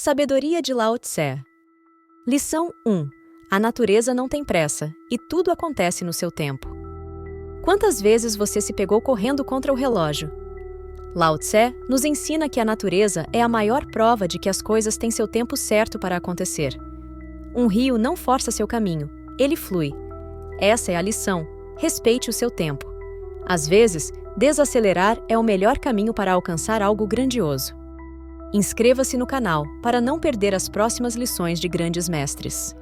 Sabedoria de Lao Tse. Lição 1. A natureza não tem pressa, e tudo acontece no seu tempo. Quantas vezes você se pegou correndo contra o relógio? Lao Tse nos ensina que a natureza é a maior prova de que as coisas têm seu tempo certo para acontecer. Um rio não força seu caminho, ele flui. Essa é a lição: respeite o seu tempo. Às vezes, desacelerar é o melhor caminho para alcançar algo grandioso. Inscreva-se no canal para não perder as próximas lições de grandes mestres.